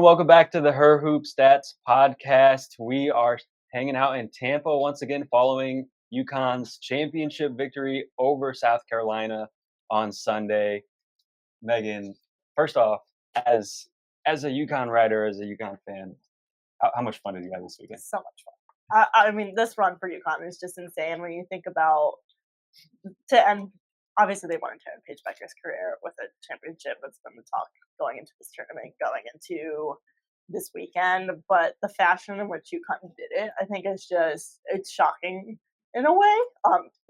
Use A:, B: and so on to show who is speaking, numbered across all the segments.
A: welcome back to the Her Hoop Stats podcast. We are hanging out in Tampa once again following UConn's championship victory over South Carolina on Sunday. Megan, first off, as a UConn writer, as a UConn fan, how much fun did you have this weekend?
B: So much fun. I mean, this run for UConn is just insane when you think about and obviously they won Taryn Paige Becker's career with a championship. That's been the talk going into this tournament, going into this weekend. But the fashion in which UConn did it, I think is it's shocking in a way,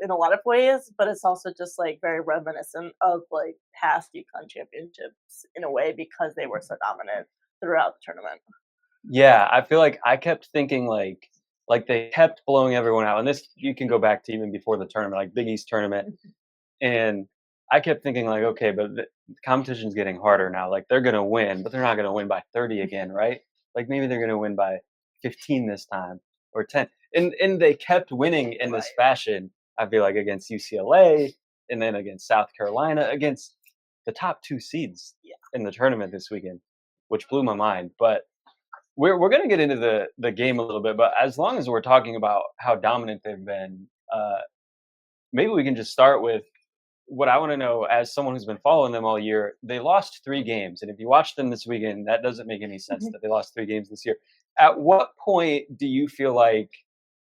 B: in a lot of ways, but it's also just like very reminiscent of like past UConn championships in a way because they were so dominant throughout the tournament.
A: Yeah, I feel like I kept thinking like they kept blowing everyone out. And this, you can go back to even before the tournament, like Big East tournament. And I kept thinking like, okay, but the competition's getting harder now. Like they're going to win, but they're not going to win by 30 again, right? Like maybe they're going to win by 15 this time or 10. And they kept winning in this fashion, I feel like, against UCLA and then against South Carolina, against the top two seeds in the tournament this weekend, which blew my mind. But we're going to get into the game a little bit, but as long as we're talking about how dominant they've been, maybe we can just start with what I want to know as someone who's been following them all year. They lost 3 games, and if you watch them this weekend, that doesn't make any sense that they lost 3 games this year. At what point do you feel like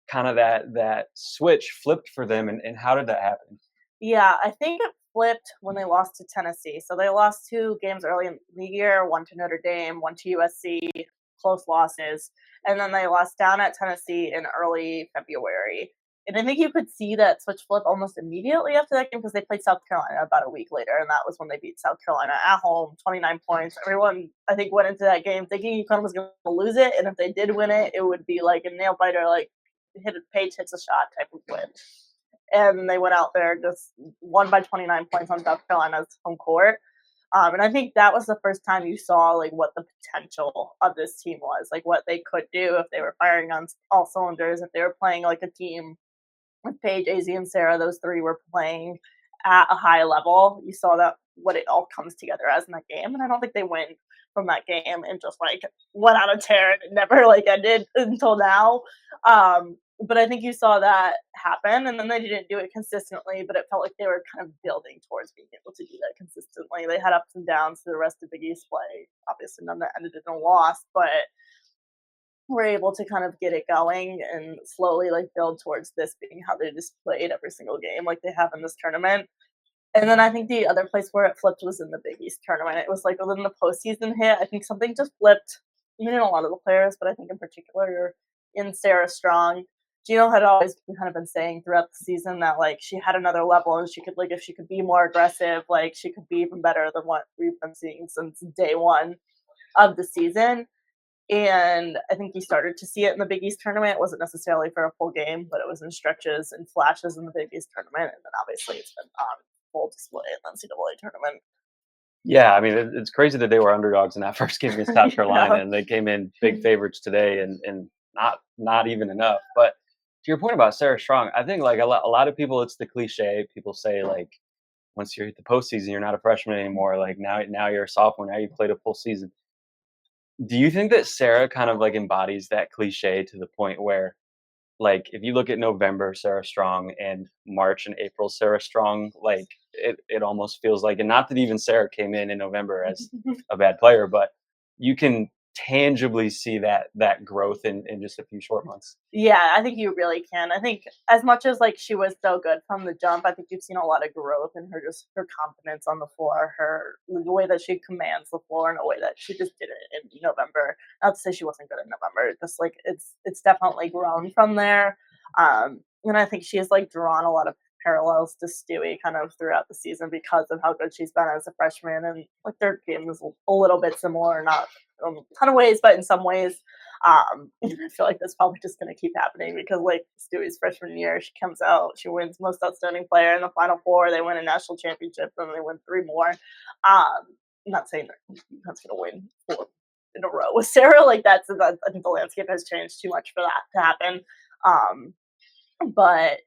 A: kind of that switch flipped for them, and how did that happen?
B: Yeah, I think it flipped when they lost to Tennessee. So they lost 2 games early in the year, one to Notre Dame, one to USC, close losses. And then they lost down at Tennessee in early February. And I think you could see that switch flip almost immediately after that game because they played South Carolina about a week later, and that was when they beat South Carolina at home, 29 points. Everyone, I think, went into that game thinking UConn was going to lose it, and if they did win it, it would be like a nail-biter, like Paige hits a shot type of win. And they went out there, just won by 29 points on South Carolina's home court. And I think that was the first time you saw like what the potential of this team was, like what they could do if they were firing on all cylinders, if they were playing like a team with Paige, AZ, and Sarah. Those 3 were playing at a high level. You saw that what it all comes together as in that game, and I don't think they win from that game and just like went on a tear and it never like ended until now. But I think you saw that happen, and then they didn't do it consistently, but it felt like they were kind of building towards being able to do that consistently. They had ups and downs to the rest of Big East play. Obviously, none that ended in a loss, but were able to kind of get it going and slowly like build towards this being how they just played every single game like they have in this tournament. And then I think the other place where it flipped was in the Big East tournament. It was like when the postseason hit, I think something just flipped, even in a lot of the players, but I think in particular in Sarah Strong. Gino had always kind of been saying throughout the season that like she had another level and she could like if she could be more aggressive, like she could be even better than what we've been seeing since day one of the season. And I think you started to see it in the Big East tournament. It wasn't necessarily for a full game, but it was in stretches and flashes in the Big East tournament. And then obviously it's been on full display in the NCAA tournament.
A: Yeah, I mean, it's crazy that they were underdogs in that first game against South Carolina, and they came in big favorites today, and not even enough. But to your point about Sarah Strong, I think like a lot of people, it's the cliche. People say like, once you hit the postseason, you're not a freshman anymore. Like now you're a sophomore. Now you've played a full season. Do you think that Sarah kind of like embodies that cliche to the point where, like, if you look at November Sarah Strong and March and April Sarah Strong, like it almost feels like, and not that even Sarah came in November as a bad player, but you can tangibly see that growth in just a few short months.
B: Yeah, I think you really can. I think as much as like she was so good from the jump, I think you've seen a lot of growth in her, just her confidence on the floor, the way that she commands the floor in a way that she just didn't in November. Not to say she wasn't good in November, just like it's definitely grown from there. And I think she has like drawn a lot of parallels to Stewie kind of throughout the season because of how good she's been as a freshman, and like their game is a little bit similar, not in a ton of ways, but in some ways. I feel like that's probably just going to keep happening because, like, Stewie's freshman year, she comes out, she wins Most Outstanding Player in the Final Four, they win a national championship, and they win 3 more. I'm not saying that that's going to win 4 in a row with Sarah. Like, I think the landscape has changed too much for that to happen. But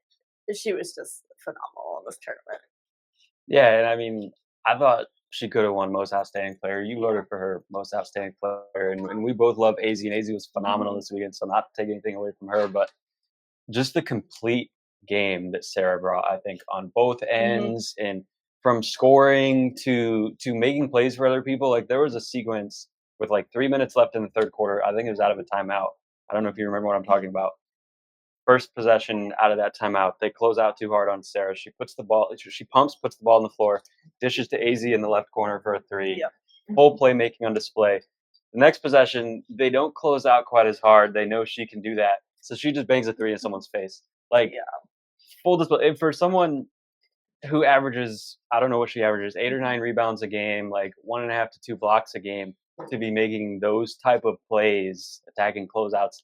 B: she was just phenomenal in this tournament.
A: Yeah, and I mean, I thought she could have won Most Outstanding Player. You voted for her Most Outstanding Player, and we both love AZ, and AZ was phenomenal this weekend. So not to take anything away from her, but just the complete game that Sarah brought, I think, on both ends, and from scoring to making plays for other people. Like there was a sequence with like 3 minutes left in the third quarter. I think it was out of a timeout. I don't know if you remember what I'm talking about. First possession out of that timeout, they close out too hard on Sarah. She puts the ball, she pumps, puts the ball on the floor, dishes to AZ in the left corner for a three.
B: Yep.
A: Full playmaking on display. The next possession, they don't close out quite as hard. They know she can do that. So she just bangs a three in someone's face. Like, full display. For someone who averages, I don't know what she averages, 8 or 9 rebounds a game, like 1.5 to 2 blocks a game, to be making those type of plays, attacking closeouts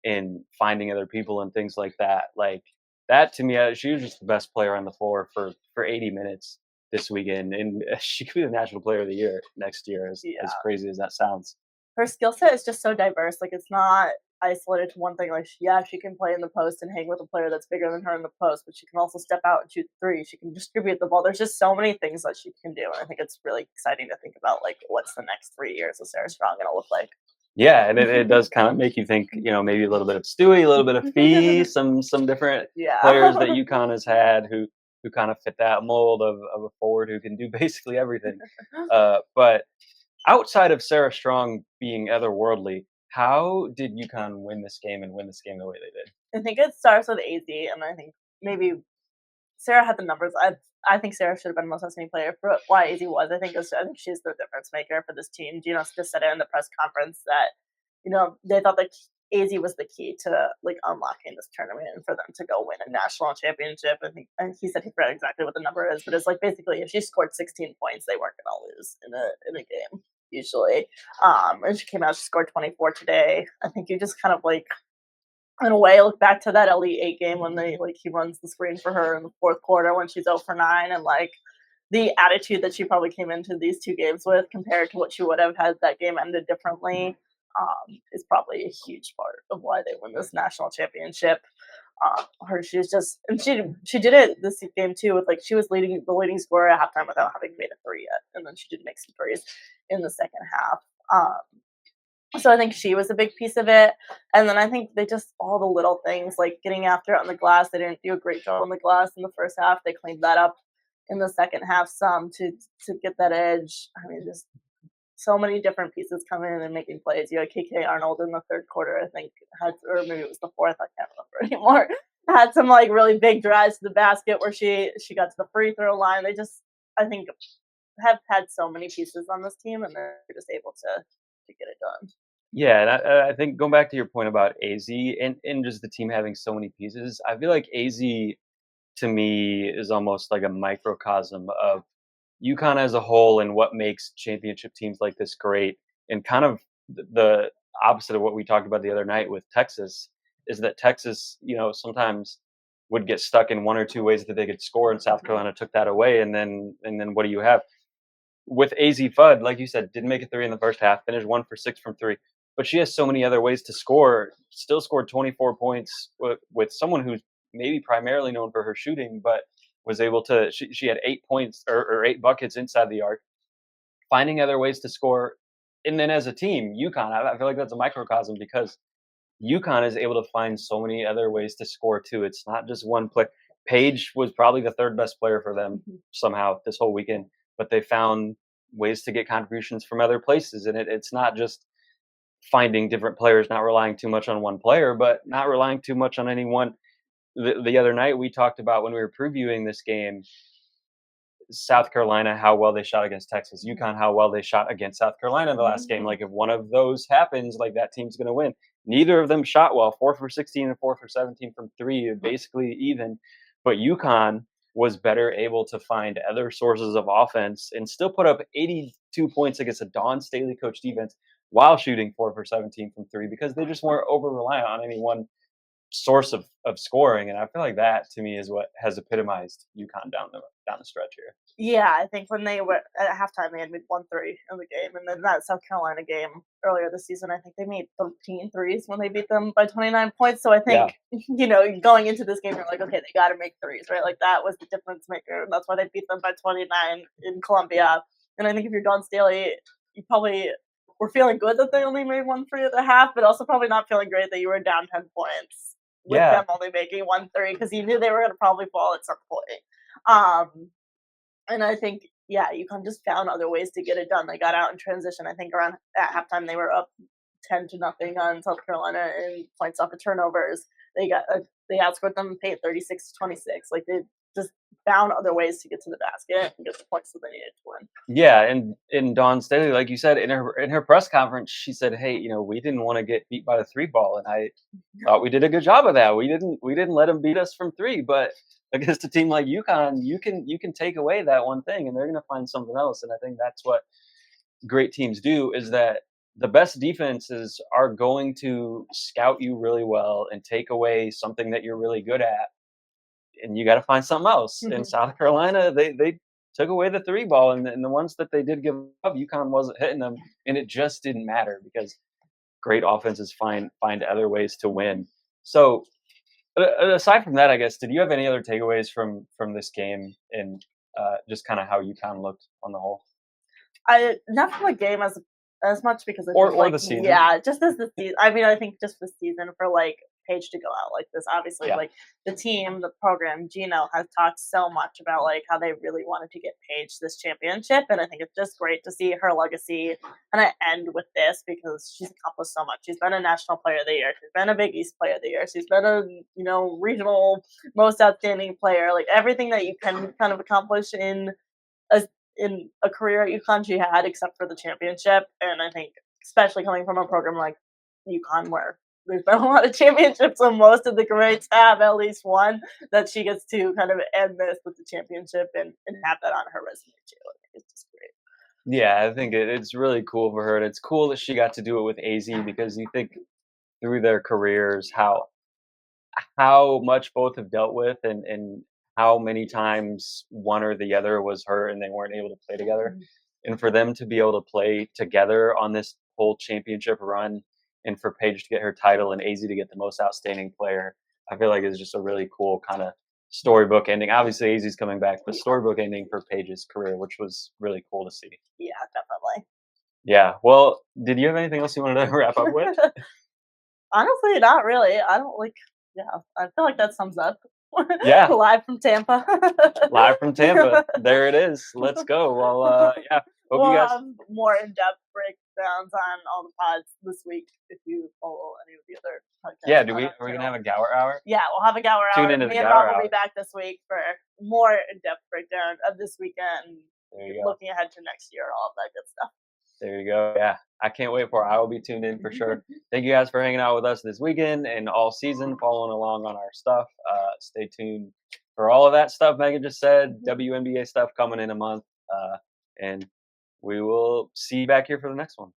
A: and finding other people and things like that. Like that to me, she was just the best player on the floor for 80 minutes this weekend, and she could be the National Player of the Year next year. As crazy as that sounds,
B: her skill set is just so diverse. Like it's not isolated to one thing. Like she can play in the post and hang with a player that's bigger than her in the post, but she can also step out and shoot three. She can distribute the ball. There's just so many things that she can do, and I think it's really exciting to think about. Like what's the next 3 years of Sarah Strong going to look like?
A: Yeah, and it does kind of make you think, maybe a little bit of Stewie, a little bit of Fee, some different players that UConn has had who kind of fit that mold of a forward who can do basically everything. But outside of Sarah Strong being otherworldly, how did UConn win this game and win this game the way they did?
B: I think it starts with AZ, and I think maybe Sarah had the numbers. I think Sarah should have been most outstanding player for why AZ was. I think she's the difference maker for this team. Gino just said it in the press conference that they thought that AZ was the key to like unlocking this tournament and for them to go win a national championship. I think, and he said he forgot exactly what the number is, but it's like basically if she scored 16 points, they weren't going to lose in a game usually. And she came out, she scored 24 today. I think you just kind of like, in a way, look back to that Elite 8 game when he runs the screen for her in the fourth quarter when she's 0 for 9, and like the attitude that she probably came into these 2 games with compared to what she would have had that game ended differently is probably a huge part of why they win this national championship. She was just, and she did it this game too with like she was the leading scorer at halftime without having made a three yet, and then she did make some threes in the second half. So I think she was a big piece of it. And then I think they just, all the little things, like getting after it on the glass. They didn't do a great job on the glass in the first half. They cleaned that up in the second half some to get that edge. I mean, just so many different pieces coming in and making plays. You had KK Arnold in the third quarter, I think, or maybe it was the fourth, I can't remember anymore. Had some like really big drives to the basket where she got to the free throw line. They just, I think, have had so many pieces on this team, and they're just able to get it done.
A: Yeah, and I think going back to your point about AZ and just the team having so many pieces, I feel like AZ to me is almost like a microcosm of UConn as a whole and what makes championship teams like this great. And kind of the opposite of what we talked about the other night with Texas is that Texas, sometimes would get stuck in one or two ways that they could score, and South Carolina took that away. And then what do you have? With AZ Fudd, like you said, didn't make a three in the first half, finished 1 for 6 from three. But she has so many other ways to score, still scored 24 points with someone who's maybe primarily known for her shooting, but was able to, she had 8 points or 8 buckets inside the arc, finding other ways to score. And then as a team, UConn, I feel like that's a microcosm because UConn is able to find so many other ways to score too. It's not just one play. Paige was probably the third best player for them somehow this whole weekend, but they found ways to get contributions from other places. And it's not just finding different players, not relying too much on one player, but not relying too much on any one. The other night we talked about when we were previewing this game, South Carolina, how well they shot against Texas, UConn, how well they shot against South Carolina in the last game. Like if one of those happens, like that team's going to win. Neither of them shot well, 4 for 16 and 4 for 17 from three, basically even. But UConn was better able to find other sources of offense and still put up 82 points against a Dawn Staley coach defense while shooting 4 for 17 from three because they just weren't over reliant on any one source of scoring. And I feel like that to me is what has epitomized UConn down down the stretch here.
B: Yeah, I think when they were at halftime, they had made 1 3 in the game, and then that South Carolina game earlier this season, I think they made 13 threes when they beat them by 29 points. So I think, going into this game, you're like, okay, they got to make threes, right? Like that was the difference maker, and that's why they beat them by 29 in Columbia. And I think if you're Dawn Staley, you probably were feeling good that they only made 1 3 at the half, but also probably not feeling great that you were down 10 points with them only making 1 3 because you knew they were going to probably fall at some point. And I think, UConn just found other ways to get it done. They got out in transition. I think around at halftime they were up 10-0 on South Carolina in points off of turnovers. They outscored them and paid 36-26. Like they just found other ways to get to the basket and get the points that they needed to win.
A: Yeah, and in Dawn Staley, like you said, in her press conference, she said, "Hey, we didn't want to get beat by the three ball, and I thought we did a good job of that. We didn't let them beat us from three, but against a team like UConn, you can take away that one thing, and they're going to find something else. And I think that's what great teams do, is that the best defenses are going to scout you really well and take away something that you're really good at, and you got to find something else. In South Carolina, they took away the three ball, and the ones that they did give up, UConn wasn't hitting them, and it just didn't matter because great offenses find other ways to win. So aside from that, I guess, did you have any other takeaways from this game and just kind of how UConn looked on the whole?
B: Not from the game as much because I
A: or
B: think,
A: the season.
B: Yeah, just as the season. I mean, I think just the season for like Paige to go out like this. Obviously, like the team, the program, Gino has talked so much about like how they really wanted to get Paige this championship, and I think it's just great to see her legacy kind of end with this because she's accomplished so much. She's been a National Player of the Year. She's been a Big East Player of the Year. She's been a regional Most Outstanding Player. Like everything that you can kind of accomplish in a career at UConn she had, except for the championship. And I think, especially coming from a program like UConn, where there's been a lot of championships, so most of the greats have at least one, that she gets to kind of end this with the championship and have that on her resume too. I think it's just great.
A: Yeah, I think it's really cool for her, and it's cool that she got to do it with AZ because you think through their careers how much both have dealt with and how many times one or the other was hurt and they weren't able to play together. And for them to be able to play together on this whole championship run, and for Paige to get her title and AZ to get the Most Outstanding Player, I feel like it's just a really cool kind of storybook ending. Obviously, AZ's coming back, but storybook ending for Paige's career, which was really cool to see.
B: Yeah, definitely.
A: Yeah. Well, did you have anything else you wanted to wrap up with?
B: Honestly, not really. I don't like. Yeah, I feel like that sums up.
A: Yeah.
B: Live from Tampa.
A: Live from Tampa. There it is. Let's go. Well, yeah. Hope
B: we'll
A: you guys
B: have more in-depth breakdowns on all the pods this week if you follow any of the other podcasts.
A: Yeah, are we gonna have a Gower hour?
B: Yeah, we'll have a Gauer hour.
A: Tune into the
B: Me and
A: Gower
B: Rob will
A: hour.
B: be back this week for more in-depth breakdown of this weekend.
A: There you go.
B: Looking ahead to next year, all of that good stuff.
A: There you go. Yeah, I can't wait for it. I will be tuned in for sure. Thank you guys for hanging out with us this weekend and all season, following along on our stuff. Stay tuned for all of that stuff Megan just said. WNBA stuff coming in a month, and we will see you back here for the next one.